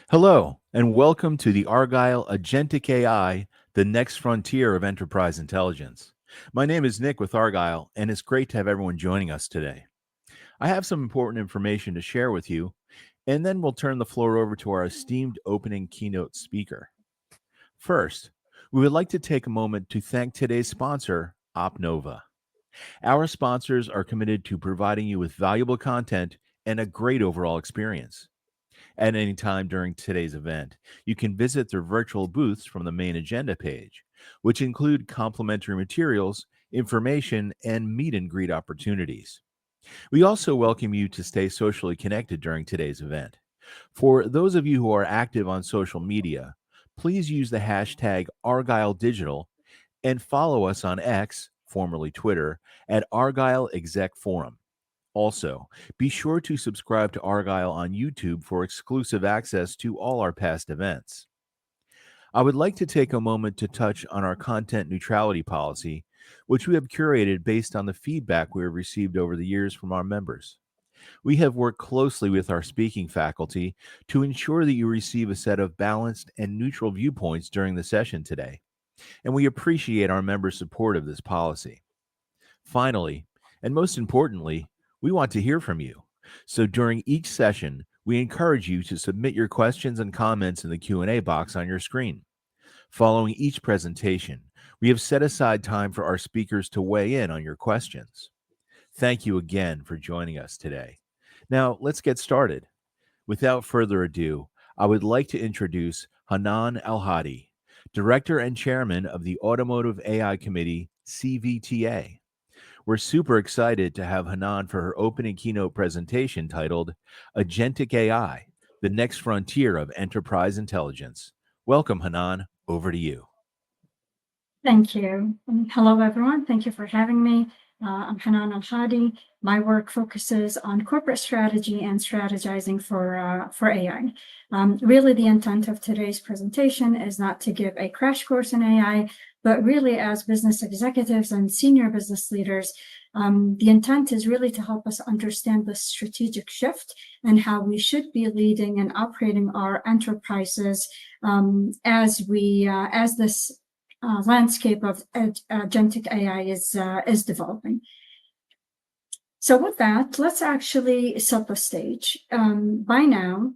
Hello, and welcome to the Argyle Agentic AI, the next frontier of enterprise intelligence. My name is Nick with Argyle, and it's great to have everyone joining us today. I have some important information to share with you, and then we'll turn the floor over to our esteemed opening keynote speaker. First, we would like to take a moment to thank today's sponsor, OpNova. Our sponsors are committed to providing you with valuable content and a great overall experience. At any time during today's event, you can visit their virtual booths from the main agenda page, which include complimentary materials, information, and meet and greet opportunities. We also welcome you to stay socially connected during today's event. For those of you who are active on social media, please use the hashtag ArgyleDigital and follow us on X, formerly Twitter, at Argyle Exec Forum. Also, be sure to subscribe to Argyle on YouTube for exclusive access to all our past events. I would like to take a moment to touch on our content neutrality policy, which we have curated based on the feedback we have received over the years from our members. We have worked closely with our speaking faculty to ensure that you receive a set of balanced and neutral viewpoints during the session today, and we appreciate our members' support of this policy. Finally, and most importantly, we want to hear from you. So during each session, we encourage you to submit your questions and comments in the Q&A box on your screen. Following each presentation, we have set aside time for our speakers to weigh in on your questions. Thank you again for joining us today. Now, let's get started. Without further ado, I would like to introduce Hanan Al-Hadi, Director and Chairman of the Automotive AI Committee, CVTA. We're super excited to have Hanan for her opening keynote presentation titled Agentic AI, the next frontier of enterprise intelligence. Welcome, Hanan. Over to you. Thank you. Hello, everyone. Thank you for having me. I'm Hanan Al-Hadi. My work focuses on corporate strategy and strategizing for AI. Really, the intent of today's presentation is not to give a crash course in AI, but really as business executives and senior business leaders, the intent is really to help us understand the strategic shift and how we should be leading and operating our enterprises as this landscape of agentic AI is developing. So with that, let's actually set the stage. By now,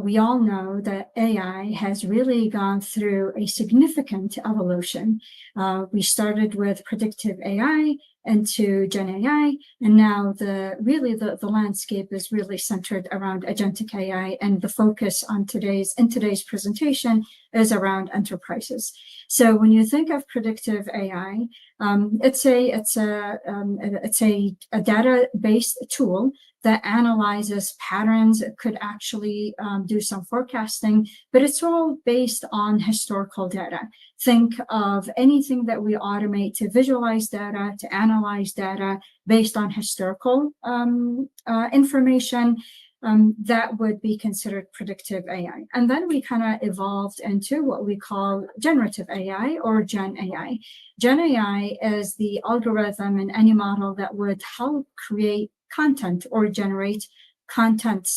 we all know that AI has really gone through a significant evolution. We started with predictive AI into Gen AI, and now the landscape is really centered around agentic AI, and the focus on today's presentation is around enterprises. So when you think of predictive AI, it's a data-based tool that analyzes patterns. It could actually do some forecasting, but it's all based on historical data. Think of anything that we automate to visualize data, to analyze data based on historical information. That would be considered predictive AI. And then we kind of evolved into what we call generative AI or Gen AI. Gen AI is the algorithm in any model that would help create content or generate content,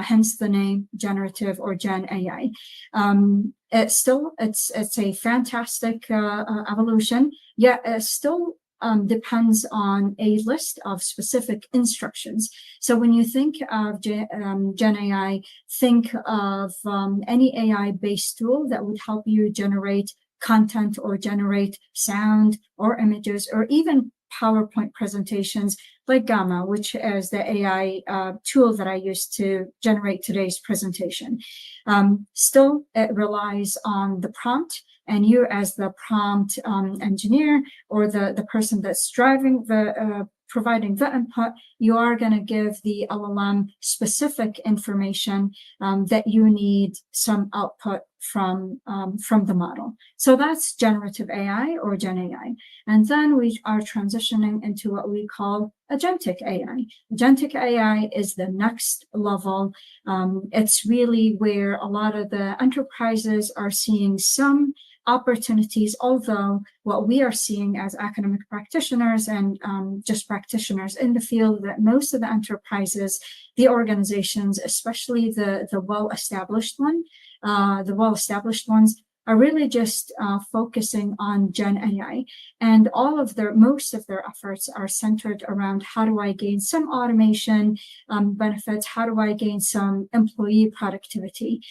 hence the name generative or Gen AI. It's a fantastic evolution, yet it still depends on a list of specific instructions. So when you think of Gen AI, think of any AI-based tool that would help you generate content or generate sound or images or even PowerPoint presentations like Gamma, which is the AI tool that I use to generate today's presentation. Still, it relies on the prompt, and you as the prompt engineer or the person that's driving providing the input, you are going to give the LLM specific information that you need some output from the model. So that's generative AI or Gen AI. And then we are transitioning into what we call agentic AI. Agentic AI is the next level. It's really where a lot of the enterprises are seeing some opportunities, although what we are seeing as academic practitioners and just practitioners in the field, that most of the enterprises, the organizations, especially the well-established ones, are really just focusing on Gen AI, and most of their efforts are centered around how do I gain some automation benefits, how do I gain some employee productivity,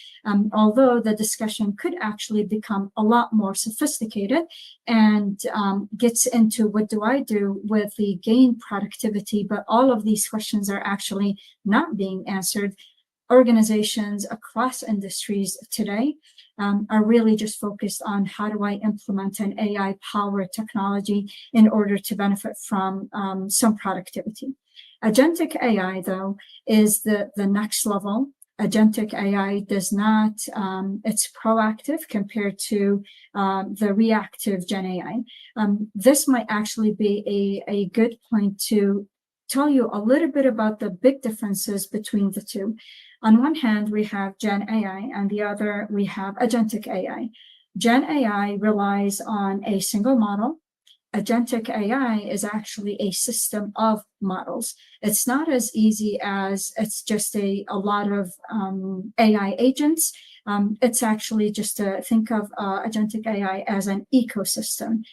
although the discussion could actually become a lot more sophisticated and gets into what do I do with the gain productivity, but all of these questions are actually not being answered. Organizations across industries today are really just focused on how do I implement an AI-powered technology in order to benefit from some productivity. Agentic AI, though, is the next level. Agentic AI does not, it's proactive compared to the reactive Gen AI. This might actually be a good point to tell you a little bit about the big differences between the two. On one hand, we have Gen AI, and the other, we have Agentic AI. Gen AI relies on a single model. Agentic AI is actually a system of models. It's not as easy as it's just a lot of AI agents. It's actually just to think of Agentic AI as an ecosystem.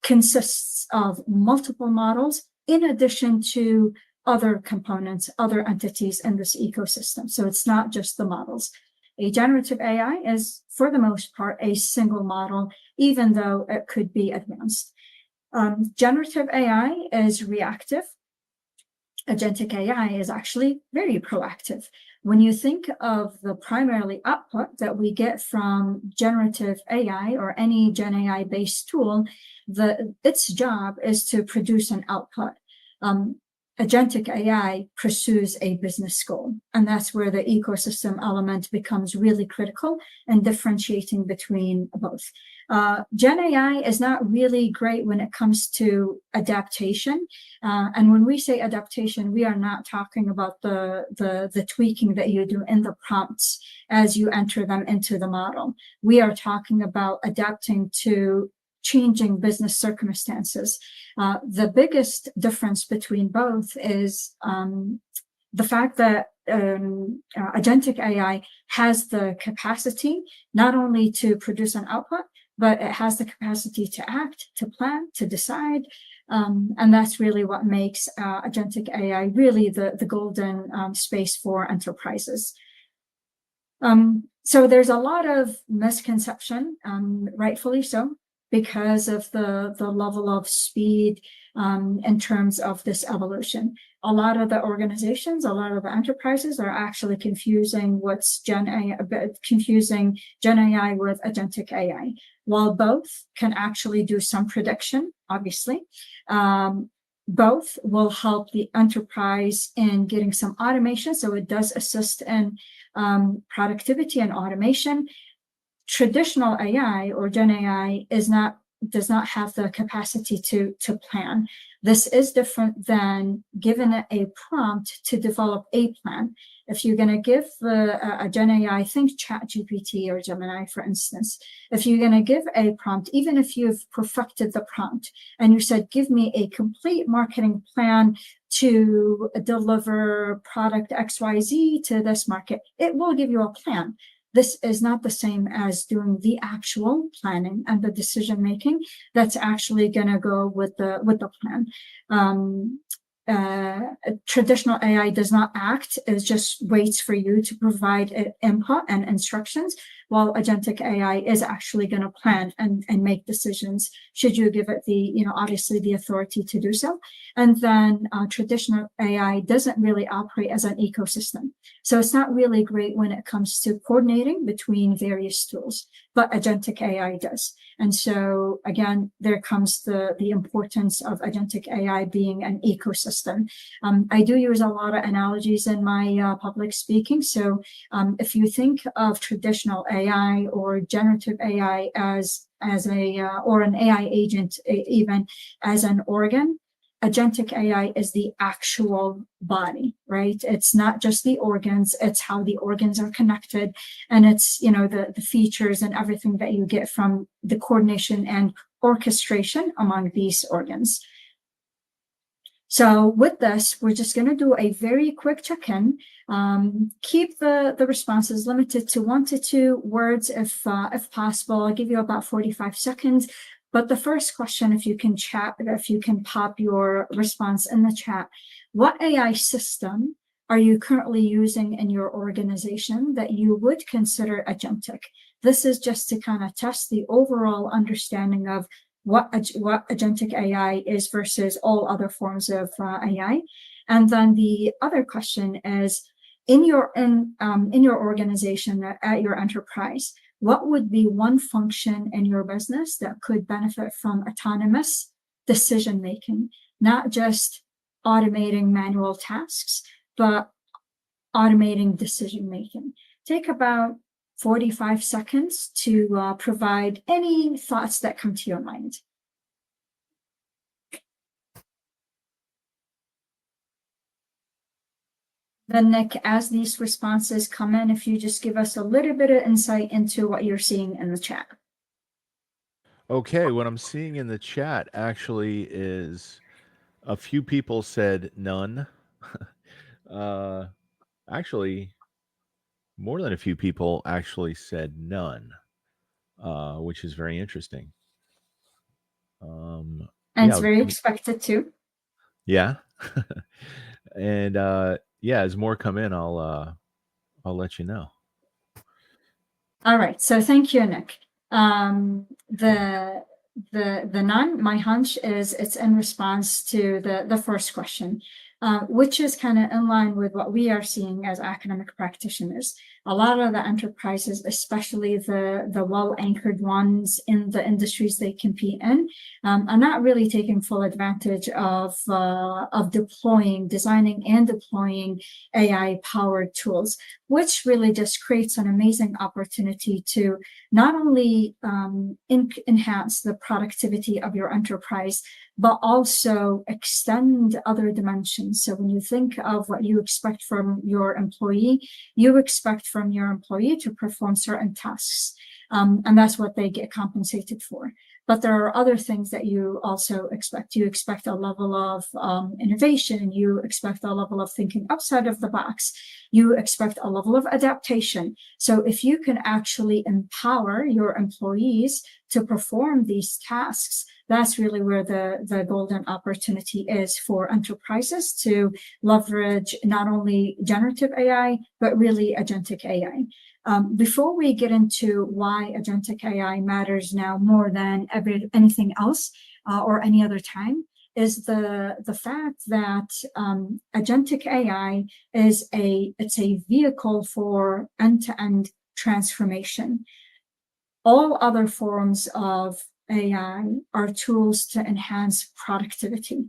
Consists of multiple models in addition to other components, other entities in this ecosystem. So it's not just the models. A generative AI is, for the most part, a single model, even though it could be advanced. Generative AI is reactive. Agentic AI is actually very proactive. When you think of the primarily output that we get from generative AI or any Gen AI-based tool, its job is to produce an output. Agentic AI pursues a business goal, and that's where the ecosystem element becomes really critical and differentiating between both. Gen AI is not really great when it comes to adaptation. And when we say adaptation, we are not talking about the tweaking that you do in the prompts as you enter them into the model. We are talking about adapting to changing business circumstances. The biggest difference between both is the fact that Agentic AI has the capacity not only to produce an output, but it has the capacity to act, to plan, to decide. And that's really what makes Agentic AI really the golden space for enterprises. So there's a lot of misconception, rightfully so, because of the level of speed in terms of this evolution. A lot of the organizations, a lot of the enterprises are actually confusing Gen AI with Agentic AI. While both can actually do some prediction, obviously, both will help the enterprise in getting some automation. So it does assist in productivity and automation. Traditional AI or Gen AI does not have the capacity to plan. This is different than given a prompt to develop a plan. If you're going to give a Gen AI, think ChatGPT or Gemini, for instance, if you're going to give a prompt, even if you've perfected the prompt and you said, give me a complete marketing plan to deliver product XYZ to this market, it will give you a plan. This is not the same as doing the actual planning and the decision making that's actually going to go with the plan. Traditional AI does not act; it just waits for you to provide input and instructions, while Agentic AI is actually going to plan and make decisions should you give it obviously the authority to do so. And then traditional AI doesn't really operate as an ecosystem. So it's not really great when it comes to coordinating between various tools, but Agentic AI does. And so again, there comes the importance of Agentic AI being an ecosystem. I do use a lot of analogies in my public speaking. So if you think of traditional AI or generative AI as or an AI agent even as an organ, agentic AI is the actual body, right? It's not just the organs, it's how the organs are connected. And it's, the features and everything that you get from the coordination and orchestration among these organs. So with this, we're just going to do a very quick check-in. Keep the responses limited to 1 to 2 words if possible. I'll give you about 45 seconds. But the first question, if you can pop your response in the chat, what AI system are you currently using in your organization that you would consider agentic? This is just to kind of test the overall understanding of what agentic AI is versus all other forms of AI. And then the other question is, in your organization, at your enterprise, what would be one function in your business that could benefit from autonomous decision making, not just automating manual tasks, but automating decision making? Take about 45 seconds to provide any thoughts that come to your mind. Then, Nick, as these responses come in, if you just give us a little bit of insight into what you're seeing in the chat. Okay, what I'm seeing in the chat actually is a few people said none. Actually, more than a few people actually said none, which is very interesting. And yeah, it's very expected too. Yeah. And as more come in, I'll let you know. All right. So thank you, Nick. The none, my hunch is it's in response to the first question, which is kind of in line with what we are seeing as academic practitioners. A lot of the enterprises, especially the well-anchored ones in the industries they compete in, are not really taking full advantage of designing and deploying AI-powered tools, which really just creates an amazing opportunity to not only enhance the productivity of your enterprise, but also extend other dimensions. So when you think of what you expect from your employee, you expect from your employee to perform certain tasks, and that's what they get compensated for. But there are other things that you also expect. You expect a level of innovation. You expect a level of thinking outside of the box. You expect a level of adaptation. So if you can actually empower your employees to perform these tasks, that's really where the golden opportunity is for enterprises to leverage not only generative AI, but really agentic AI. Before we get into why agentic AI matters now more than anything else or any other time, is the fact that agentic AI is a vehicle for end-to-end transformation. All other forms of AI are tools to enhance productivity.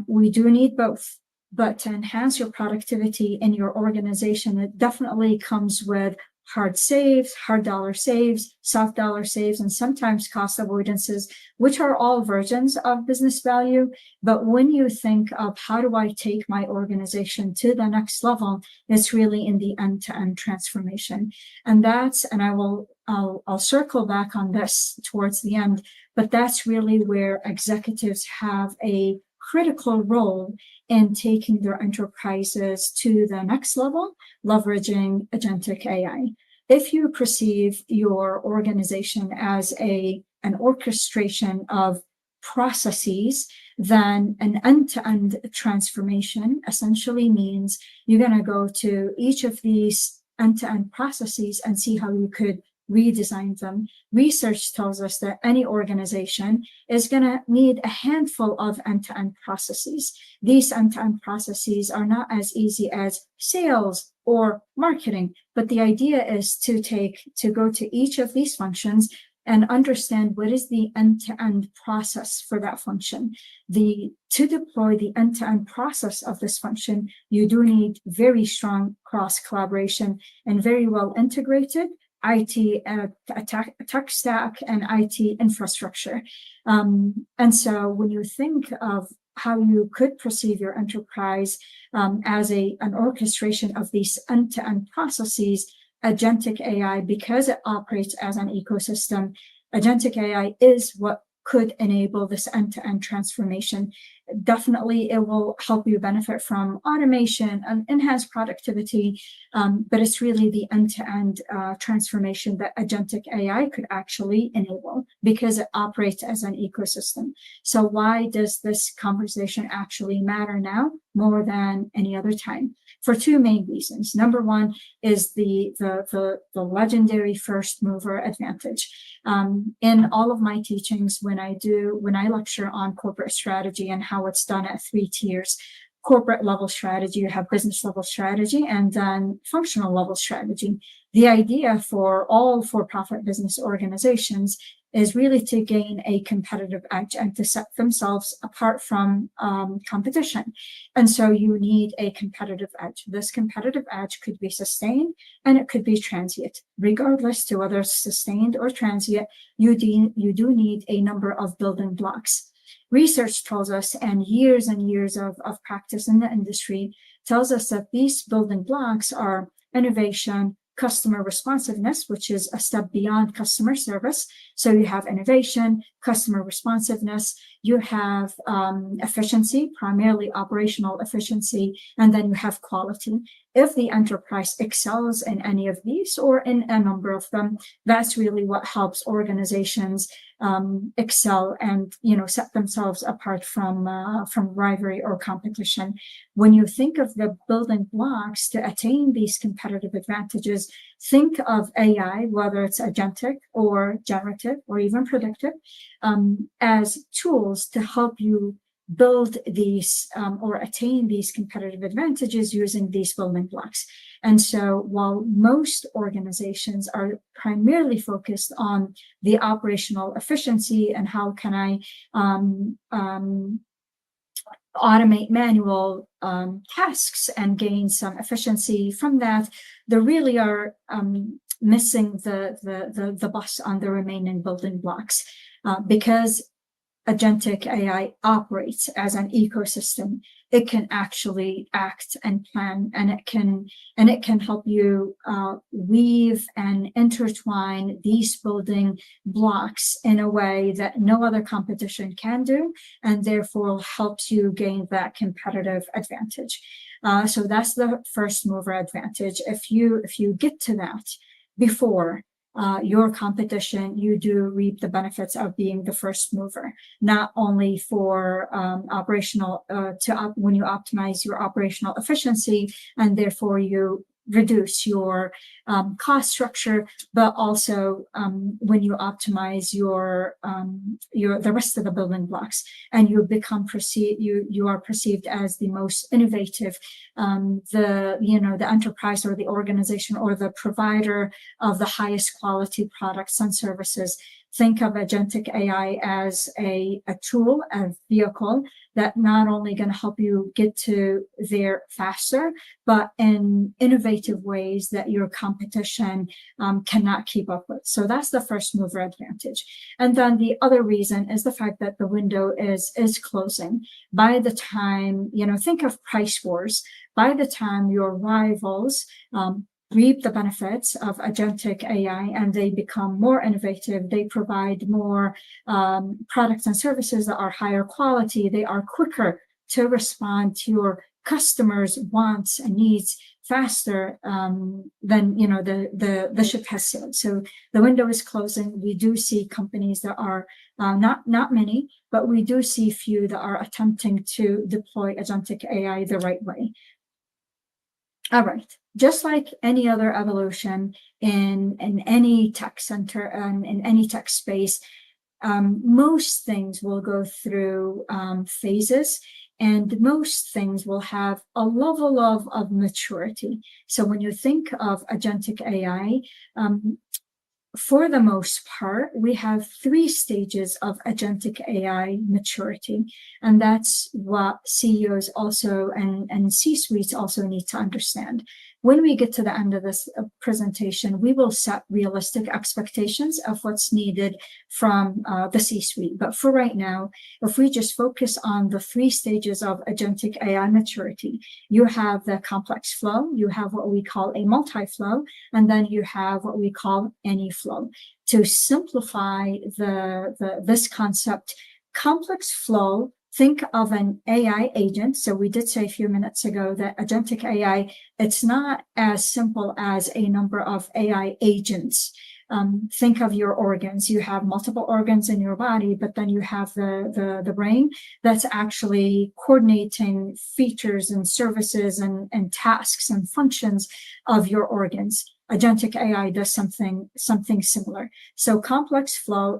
We do need both, but to enhance your productivity in your organization, it definitely comes with hard saves, hard dollar saves, soft dollar saves, and sometimes cost avoidances, which are all versions of business value. But when you think of how do I take my organization to the next level, it's really in the end-to-end transformation. And I'll circle back on this towards the end, but that's really where executives have a critical role in taking their enterprises to the next level, leveraging agentic AI. If you perceive your organization as an orchestration of processes, then an end-to-end transformation essentially means you're going to go to each of these end-to-end processes and see how you could redesign them. Research tells us that any organization is going to need a handful of end-to-end processes. These end-to-end processes are not as easy as sales or marketing, but the idea is to go to each of these functions and understand what is the end-to-end process for that function. To deploy the end-to-end process of this function, you do need very strong cross-collaboration and very well integrated IT tech stack and IT infrastructure. And so when you think of how you could perceive your enterprise as an orchestration of these end-to-end processes, agentic AI, because it operates as an ecosystem, agentic AI is what could enable this end-to-end transformation. Definitely, it will help you benefit from automation and enhanced productivity, but it's really the end-to-end transformation that agentic AI could actually enable because it operates as an ecosystem. So why does this conversation actually matter now more than any other time? For two main reasons. Number one is the legendary first mover advantage. In all of my teachings, when I lecture on corporate strategy and how it's done at 3 tiers, corporate level strategy, you have business level strategy, and then functional level strategy. The idea for all for-profit business organizations is really to gain a competitive edge and to set themselves apart from competition. And so you need a competitive edge. This competitive edge could be sustained and it could be transient. Regardless to whether it's sustained or transient, you do need a number of building blocks. Research tells us, and years of practice in the industry tells us that these building blocks are innovation, customer responsiveness, which is a step beyond customer service. So you have innovation, customer responsiveness, you have efficiency, primarily operational efficiency, and then you have quality. If the enterprise excels in any of these or in a number of them, that's really what helps organizations excel and set themselves apart from rivalry or competition. When you think of the building blocks to attain these competitive advantages, think of AI, whether it's agentic or generative or even predictive, as tools to help you build these or attain these competitive advantages using these building blocks. And so while most organizations are primarily focused on the operational efficiency and how can I automate manual tasks and gain some efficiency from that, they really are missing the bus on the remaining building blocks because agentic AI operates as an ecosystem. It can actually act and plan, and it can help you weave and intertwine these building blocks in a way that no other competition can do, and therefore helps you gain that competitive advantage. So that's the first mover advantage. If you get to that before your competition, you do reap the benefits of being the first mover, not only for operational, when you optimize your operational efficiency and therefore you reduce your cost structure, but also when you optimize the rest of the building blocks, and you become you are perceived as the most innovative, the enterprise or the organization or the provider of the highest quality products and services. Think of agentic AI as a tool, a vehicle that not only going to help you get to there faster, but in innovative ways that your competition cannot keep up with. So that's the first mover advantage. And then the other reason is the fact that the window is closing. By the time, think of price wars. By the time your rivals reap the benefits of agentic AI and they become more innovative, they provide more products and services that are higher quality, they are quicker to respond to your customers' wants and needs faster than the ship has sailed. So the window is closing. We do see companies that are not many, but we do see few that are attempting to deploy agentic AI the right way. All right. Just like any other evolution in any tech center and in any tech space, most things will go through phases, and most things will have a level of maturity. So when you think of agentic AI, for the most part, we have 3 stages of agentic AI maturity. And that's what CEOs also and C-suites also need to understand. When we get to the end of this presentation, we will set realistic expectations of what's needed from the C-suite. But for right now, if we just focus on the 3 stages of agentic AI maturity, you have the complex flow, you have what we call a multi-flow, and then you have what we call any flow. To simplify this concept, complex flow, think of an AI agent. So we did say a few minutes ago that agentic AI, it's not as simple as a number of AI agents. Think of your organs. You have multiple organs in your body, but then you have the brain that's actually coordinating features and services and tasks and functions of your organs. Agentic AI does something similar. So complex flow,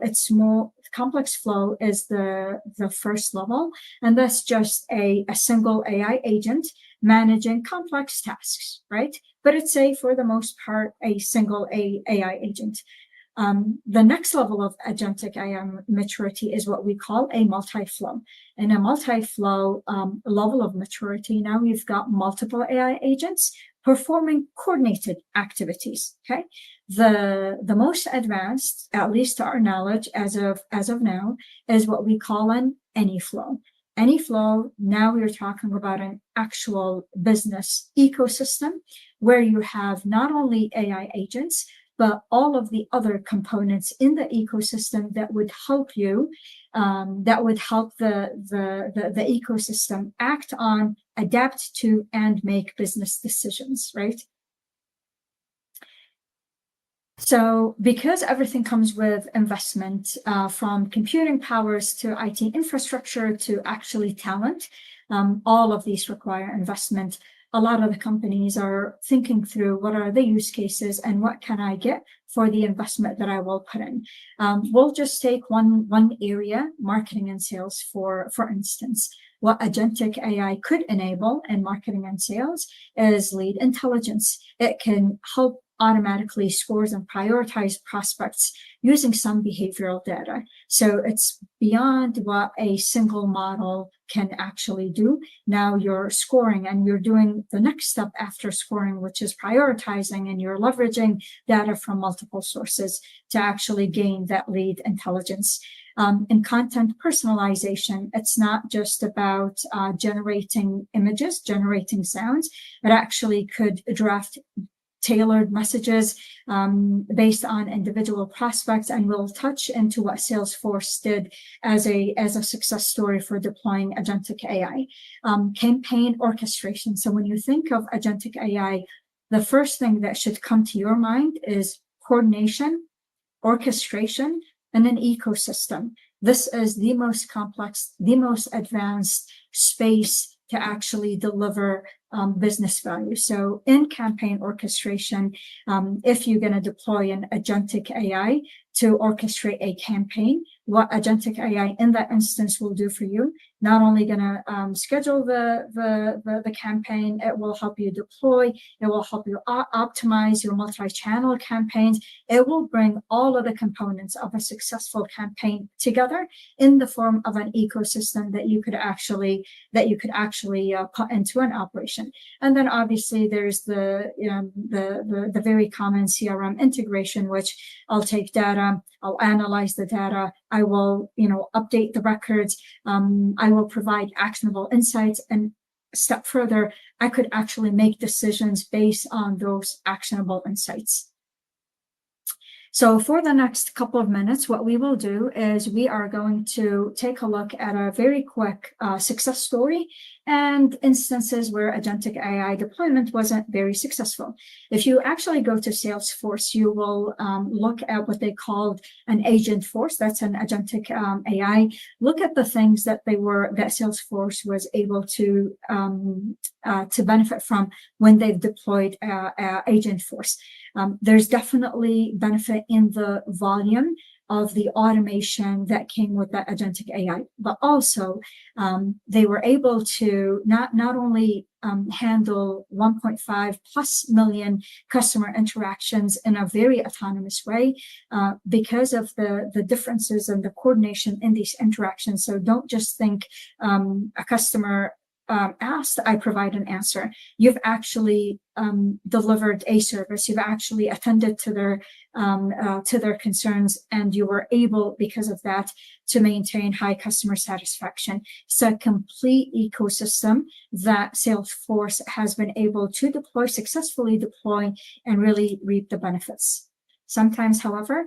complex flow is the first level, and that's just a single AI agent managing complex tasks, right? But it's for the most part, a single AI agent. The next level of agentic AI maturity is what we call a multi-flow. In a multi-flow level of maturity, now we've got multiple AI agents performing coordinated activities. Okay, the most advanced, at least to our knowledge, as of now, is what we call an any flow. Any flow. Now we're talking about an actual business ecosystem where you have not only AI agents, but all of the other components in the ecosystem that would help you, that would help the ecosystem act on, adapt to, and make business decisions, right? So because everything comes with investment, from computing powers to IT infrastructure to actually talent, all of these require investment. A lot of the companies are thinking through what are the use cases and what can I get for the investment that I will put in. We'll just take one area, marketing and sales, for instance. What agentic AI could enable in marketing and sales is lead intelligence. It can help automatically scores and prioritize prospects using some behavioral data. So it's beyond what a single model can actually do. Now you're scoring and you're doing the next step after scoring, which is prioritizing, and you're leveraging data from multiple sources to actually gain that lead intelligence. In content personalization, it's not just about generating images, generating sounds. It actually could draft tailored messages based on individual prospects, and we'll touch into what Salesforce did as a success story for deploying agentic AI. Campaign orchestration. So when you think of agentic AI, the first thing that should come to your mind is coordination, orchestration, and an ecosystem. This is the most complex, the most advanced space to actually deliver business value. So in campaign orchestration, if you're going to deploy an agentic AI to orchestrate a campaign, what agentic AI in that instance will do for you, not only going to schedule the campaign, it will help you deploy, it will help you optimize your multi-channel campaigns. It will bring all of the components of a successful campaign together in the form of an ecosystem that you could actually put into an operation. And then obviously there's the very common CRM integration, which I'll take data, I'll analyze the data, I will update the records, I will provide actionable insights, and a step further, I could actually make decisions based on those actionable insights. So for the next couple of minutes, what we will do is we are going to take a look at a very quick success story and instances where agentic AI deployment wasn't very successful. If you actually go to Salesforce, you will look at what they called an agent force. That's an agentic AI. Look at the things that Salesforce was able to benefit from when they've deployed agent force. There's definitely benefit in the volume of the automation that came with that agentic AI, but also they were able to not only handle 1.5 plus million customer interactions in a very autonomous way because of the differences and the coordination in these interactions. So don't just think a customer asked, I provide an answer. You've actually delivered a service. You've actually attended to their concerns, and you were able, because of that, to maintain high customer satisfaction. It's a complete ecosystem that Salesforce has been able to successfully deploy, and really reap the benefits. Sometimes, however,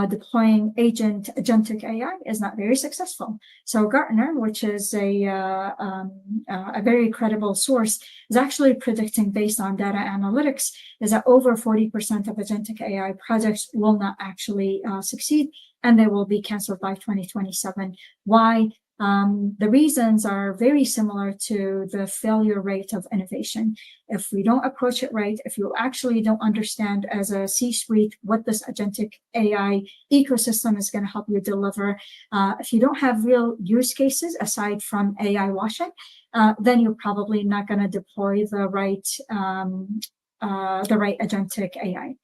deploying agentic AI is not very successful. So Gartner, which is a very credible source, is actually predicting, based on data analytics, is that over 40% of agentic AI projects will not actually succeed, and they will be canceled by 2027. Why? The reasons are very similar to the failure rate of innovation. If we don't approach it right, if you actually don't understand as a C-suite what this agentic AI ecosystem is going to help you deliver, if you don't have real use cases aside from AI washing, then you're probably not going to deploy the right agentic AI.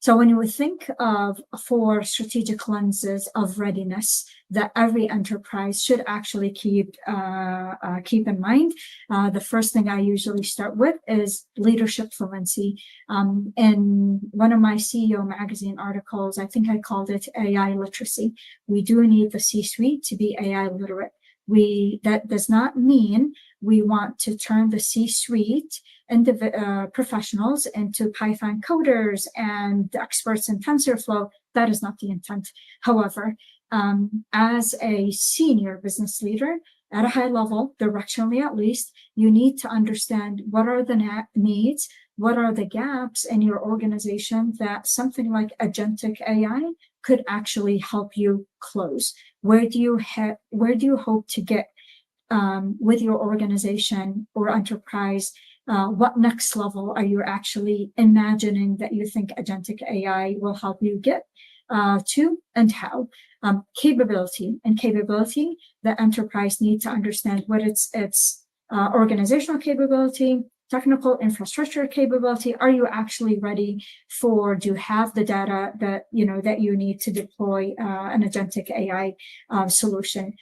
So when you think of 4 strategic lenses of readiness that every enterprise should actually keep in mind, the first thing I usually start with is leadership fluency. In one of my CEO magazine articles, I think I called it AI literacy. We do need the C-suite to be AI literate. That does not mean we want to turn the C-suite and the professionals into Python coders and experts in TensorFlow. That is not the intent. However, as a senior business leader at a high level, directionally at least, you need to understand what are the needs, what are the gaps in your organization that something like agentic AI could actually help you close. Where do you hope to get with your organization or enterprise? What next level are you actually imagining that you think agentic AI will help you get to, and how? Capability, the enterprise needs to understand what its organizational capability, technical infrastructure capability. Are you actually ready do you have the data that you need to deploy an agentic AI solution?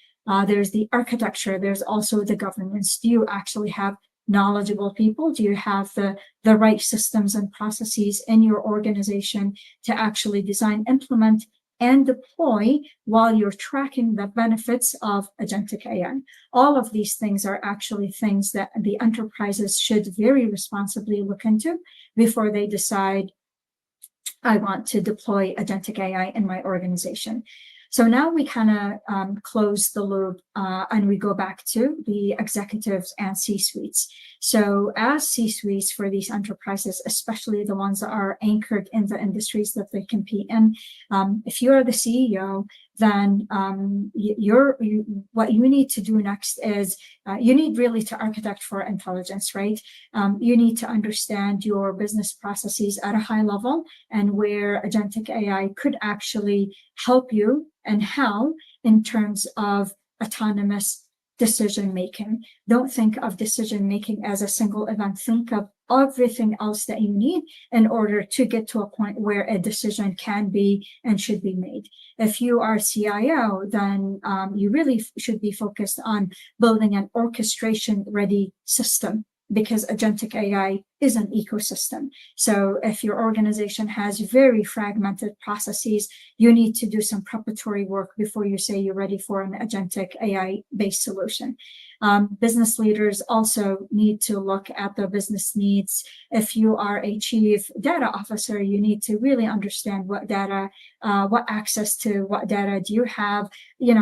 There's the architecture. There's also the governance. Do you actually have knowledgeable people? Do you have the right systems and processes in your organization to actually design, implement, and deploy while you're tracking the benefits of agentic AI? All of these things are actually things that the enterprises should very responsibly look into before they decide, I want to deploy agentic AI in my organization. So now we kind of close the loop and we go back to the executives and C-suites. So as C-suites for these enterprises, especially the ones that are anchored in the industries that they compete in, if you're the CEO, then what you need to do next is you need really to architect for intelligence, right? You need to understand your business processes at a high level and where agentic AI could actually help you and how in terms of autonomous decision making. Don't think of decision making as a single event. Think of everything else that you need in order to get to a point where a decision can be and should be made. If you are CIO, then you really should be focused on building an orchestration ready system, because agentic AI is an ecosystem. So if your organization has very fragmented processes, you need to do some preparatory work before you say you're ready for an agentic AI-based solution. Business leaders also need to look at the business needs. If you are a chief data officer, you need to really understand what data, what access to what data do you have,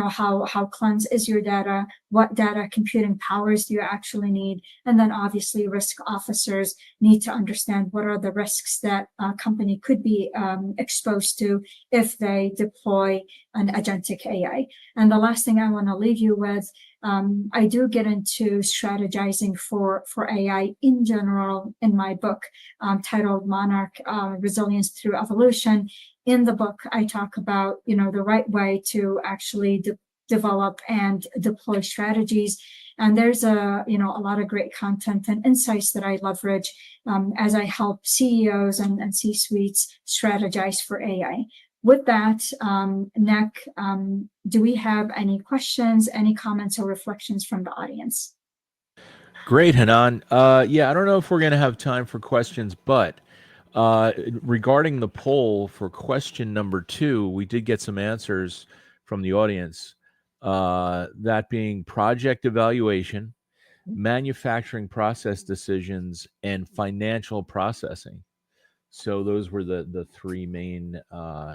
how cleansed is your data, what data computing powers do you actually need? And then obviously risk officers need to understand what are the risks that a company could be exposed to if they deploy an agentic AI. And the last thing I want to leave you with, I do get into strategizing for AI in general in my book titled Monarch Resilience Through Evolution. In the book, I talk about, the right way to actually develop and deploy strategies. And there's a lot of great content and insights that I leverage as I help CEOs and C-suites strategize for AI. With that, Nick, do we have any questions, any comments or reflections from the audience? Great, Hanan. Yeah, I don't know if we're going to have time for questions, but regarding the poll for question number 2, we did get some answers from the audience. That being project evaluation, manufacturing process decisions, and financial processing. So those were the 3 main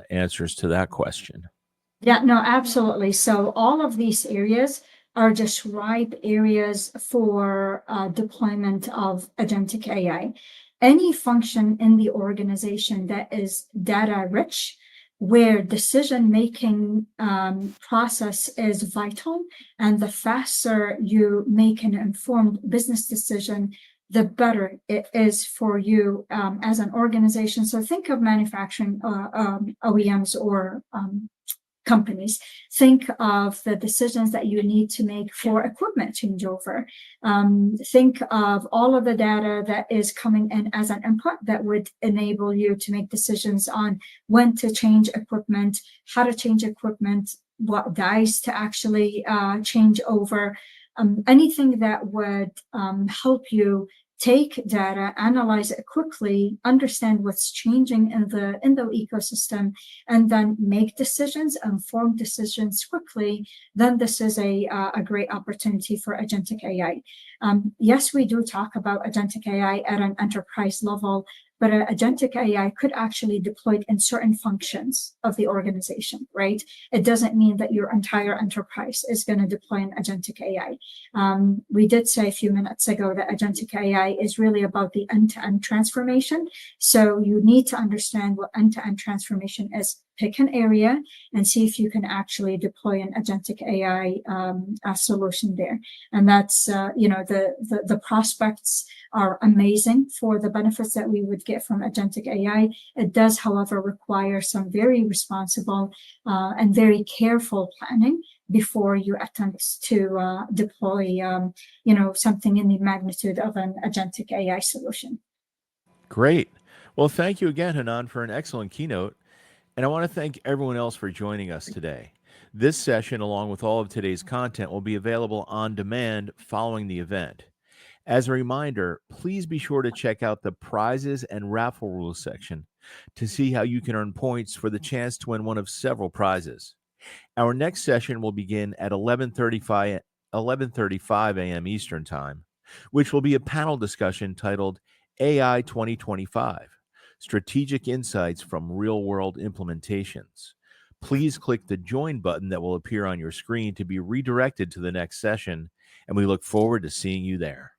answers to that question. Yeah, no, absolutely. So all of these areas are just ripe areas for deployment of agentic AI. Any function in the organization that is data rich, where decision-making process is vital, and the faster you make an informed business decision, the better it is for you as an organization. So think of manufacturing OEMs or companies. Think of the decisions that you need to make for equipment changeover. Think of all of the data that is coming in as an input that would enable you to make decisions on when to change equipment, how to change equipment, what dies to actually change over. Anything that would help you take data, analyze it quickly, understand what's changing in the ecosystem, and then make decisions, informed decisions quickly, then this is a great opportunity for agentic AI. Yes, we do talk about agentic AI at an enterprise level, but agentic AI could actually deploy in certain functions of the organization, right? It doesn't mean that your entire enterprise is going to deploy an agentic AI. We did say a few minutes ago that agentic AI is really about the end-to-end transformation. So you need to understand what end-to-end transformation is. Pick an area and see if you can actually deploy an agentic AI solution there. And that's, the prospects are amazing for the benefits that we would get from agentic AI. It does, however, require some very responsible and very careful planning before you attempt to deploy, something in the magnitude of an agentic AI solution. Great. Well, thank you again, Hanan, for an excellent keynote. And I want to thank everyone else for joining us today. This session, along with all of today's content, will be available on demand following the event. As a reminder, please be sure to check out the prizes and raffle rules section to see how you can earn points for the chance to win one of several prizes. Our next session will begin at 11:35 a.m. Eastern Time, which will be a panel discussion titled AI 2025, Strategic Insights from Real-World Implementations. Please click the join button that will appear on your screen to be redirected to the next session, and we look forward to seeing you there.